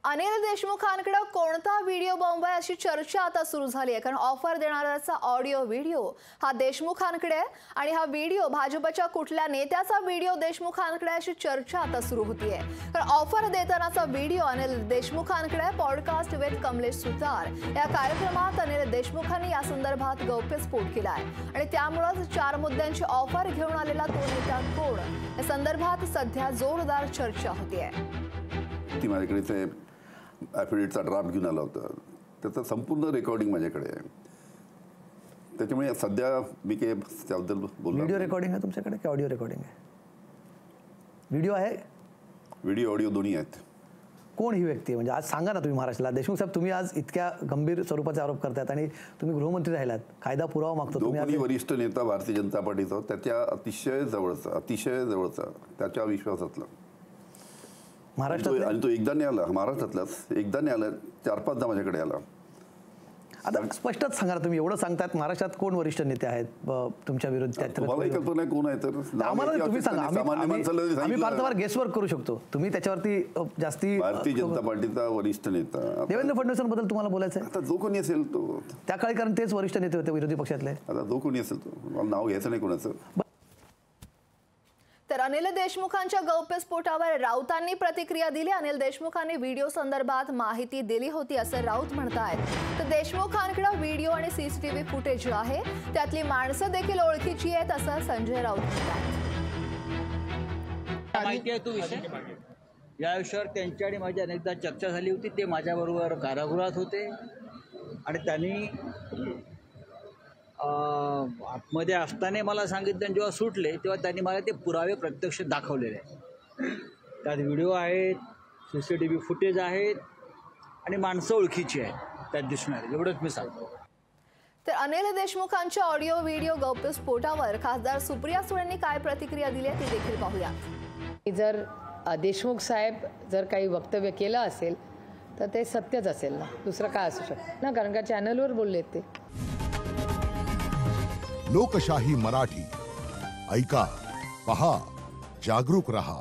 अनिल देशमुखांकडे कोणता video bomb आहे अशी चर्चा आता सुरू झाली आहे, कारण ऑफर देणाऱ्याचा ऑडिओ व्हिडिओ हा देशमुखांकडे आहे आणि हा व्हिडिओ भाजपच्या कुठल्या नेत्याचा व्हिडिओ देशमुखांकडे अशी चर्चा आता सुरू होतीये। कारण ऑफर देतानाचा व्हिडिओ अनिल देशमुखांकडे पॉडकास्ट विथ कमलेश सुतार या कार्यक्रमात अनिल देशमुखांनी या संदर्भात गौप्यस्फोट केला आहे आणि त्यामुळेच 4 मुद्द्यांची ऑफर घेऊन आलेला तो नेता कोण या संदर्भात सध्या जोरदार चर्चा होतीये। ती माझ्याकडे ते ॲफिडेविटचा ड्राफ्ट घेऊन आला होता, त्याचं संपूर्ण रेकॉर्डिंग माझ्याकडे आहे। त्याच्यामुळे सध्या मी काही त्याबद्दल बोललो। व्हिडिओ रेकॉर्डिंग आहे तुमच्याकडे की ऑडिओ रेकॉर्डिंग आहे? व्हिडिओ आहे, व्हिडिओ ऑडिओ दोन्ही आहेत। कोण ही व्यक्ती आहे? म्हणजे आज सांगा ना तुम्ही महाराष्ट्राला। देशमुख साहेब, तुम्ही आज इतक्या गंभीर स्वरूपाचे आरोप करतायत आणि तुम्ही गृहमंत्री राहिलात, कायदा पुरावा मागतो तुम्ही। दोन्ही वरिष्ठ नेता भारतीय जनता पार्टीचा, त्याच्या अतिशय जवळचा त्याच्या विश्वासातला महाराष्ट्रात, आणि तो एकदा नाही आला महाराष्ट्रातलाच, एकदा नाही आला, 4-5दा माझ्याकडे आला। आता स्पष्टच सांगा तुम्ही, एवढं सांगतायत महाराष्ट्रात कोण वरिष्ठ नेते आहेत तुमच्या विरोधात? तुम्हाला कल्पना कोण आहे तर आम्हाला तुम्ही सांगा, आम्ही फार गेसवर्क करू शकतो, तुम्ही त्याच्यावरती जास्ती। भारतीय जनता पार्टीचा वरिष्ठ नेता देवेंद्र फडणवीसांबद्दल तुम्हाला बोलायचं आहे? आता जो कोणी असेल तो, त्या काळी, कारण तेच वरिष्ठ नेते होते विरोधी पक्षातले। आता जो कोणी असेल तो, मला नाव घ्यायचं नाही कोणाचं। तर अनिल देशमुखांच्या गौप्यस्फोटावर राऊतांनी प्रतिक्रिया दिली। अनिल देशमुखांनी व्हिडिओ संदर्भात माहिती दिली होती असं राऊत म्हणतायत। तर देशमुखांकडे व्हिडिओ आणि सीसीटीव्ही फुटेज आहे, त्यातली माणसं देखील ओळखीची आहेत असं संजय राऊत म्हणतात। माहिती आहे तो विषय, या विषयावर त्यांची आणि माझी अनेकदा चर्चा झाली होती। ते माझ्याबरोबर कारागृहात होते आणि त्यांनी आतमध्ये असताना मला सांगितलं, जेव्हा सुटले तेव्हा त्यांनी मला ते पुरावे प्रत्यक्ष दाखवलेले आहेत। त्यात व्हिडिओ आहेत, CCTV फुटेज आहेत आणि माणसं ओळखीची आहेत त्यात दिसणारे, एवढंच मी सांगतो। तर अनिल देशमुखांच्या ऑडिओ व्हिडिओ गौप्यस्फोटावर खासदार सुप्रिया सुळेंनी काय प्रतिक्रिया दिली ती देखील पाहूया। जर देशमुख साहेब जर काही वक्तव्य केलं असेल तर ते सत्यच असेल ना, दुसरं काय असू शकतं ना, कारण का चॅनलवर बोललेत ते। लोकशाही मराठी ऐका, पहा, जागरूक रहा।